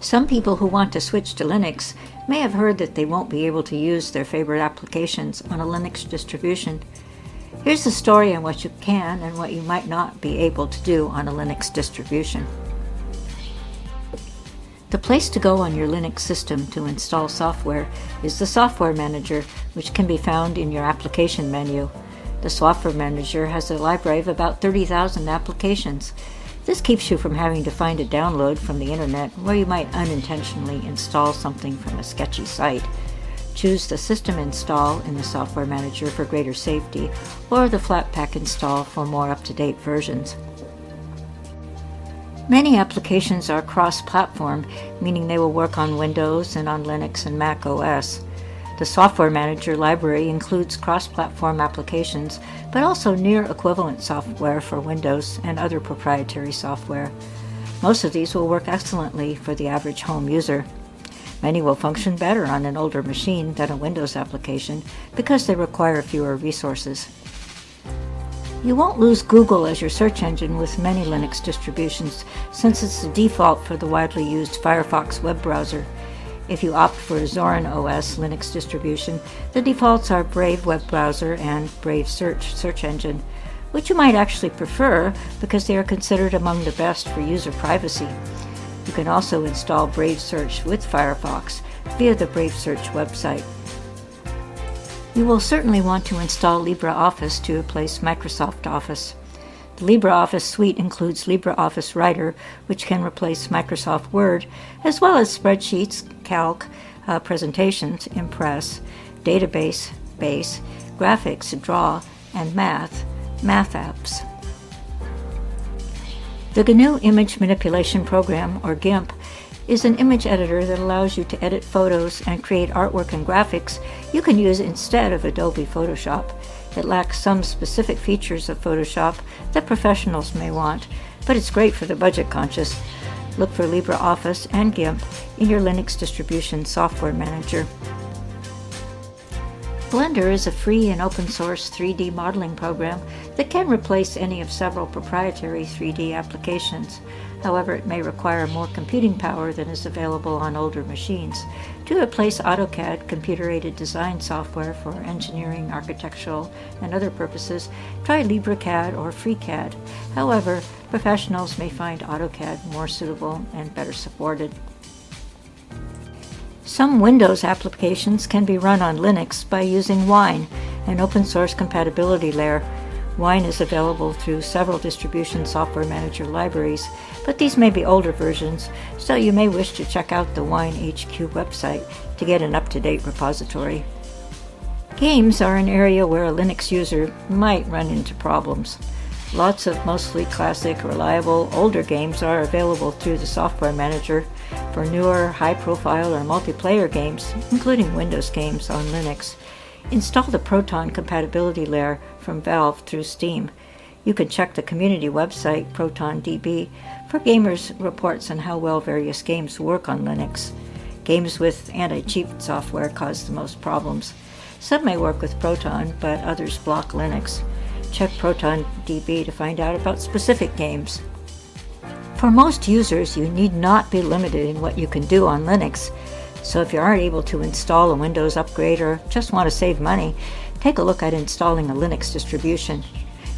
Some people who want to switch to Linux may have heard that they won't be able to use their favorite applications on a Linux distribution. Here's the story on what you can and what you might not be able to do on a Linux distribution. The place to go on your Linux system to install software is the Software Manager, which can be found in your application menu. The Software Manager has a library of about 30,000 applications. This keeps you from having to find a download from the internet where you might unintentionally install something from a sketchy site. Choose the System Install in the Software Manager for greater safety, or the Flatpak Install for more up-to-date versions. Many applications are cross-platform, meaning they will work on Windows and on Linux and Mac OS. The Software Manager library includes cross-platform applications, but also near-equivalent software for Windows and other proprietary software. Most of these will work excellently for the average home user. Many will function better on an older machine than a Windows application because they require fewer resources. You won't lose Google as your search engine with many Linux distributions, since it's the default for the widely used Firefox web browser. If you opt for a Zorin OS Linux distribution, the defaults are Brave web browser and Brave search engine, which you might actually prefer because they are considered among the best for user privacy. You can also install Brave Search with Firefox via the Brave Search website. You will certainly want to install LibreOffice to replace Microsoft Office. The LibreOffice suite includes LibreOffice Writer, which can replace Microsoft Word, as well as spreadsheets, calc, presentations, Impress, database, base, graphics, draw, and math apps. The GNU Image Manipulation Program, or GIMP, is an image editor that allows you to edit photos and create artwork and graphics you can use instead of Adobe Photoshop. It lacks some specific features of Photoshop that professionals may want, but it's great for the budget-conscious. Look for LibreOffice and GIMP in your Linux distribution software manager. Blender is a free and open-source 3D modeling program that can replace any of several proprietary 3D applications. However, it may require more computing power than is available on older machines. To replace AutoCAD, computer-aided design software for engineering, architectural, and other purposes, try LibreCAD or FreeCAD. However, professionals may find AutoCAD more suitable and better supported. Some Windows applications can be run on Linux by using Wine, an open-source compatibility layer. Wine is available through several distribution software manager libraries, but these may be older versions, so you may wish to check out the Wine HQ website to get an up-to-date repository. Games are an area where a Linux user might run into problems. Lots of mostly classic, reliable, older games are available through the software manager. For newer, high-profile, or multiplayer games, including Windows games on Linux, install the Proton compatibility layer from Valve through Steam. You can check the community website, ProtonDB, for gamers' reports on how well various games work on Linux. Games with anti-cheat software cause the most problems. Some may work with Proton, but others block Linux. Check ProtonDB to find out about specific games. For most users, you need not be limited in what you can do on Linux. So if you aren't able to install a Windows upgrade or just want to save money, take a look at installing a Linux distribution.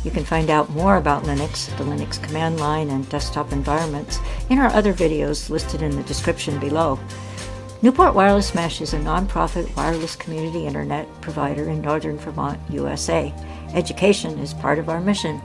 You can find out more about Linux, the Linux command line, and desktop environments in our other videos listed in the description below. Newport Wireless Mesh is a nonprofit wireless community internet provider in Northern Vermont, USA. Education is part of our mission.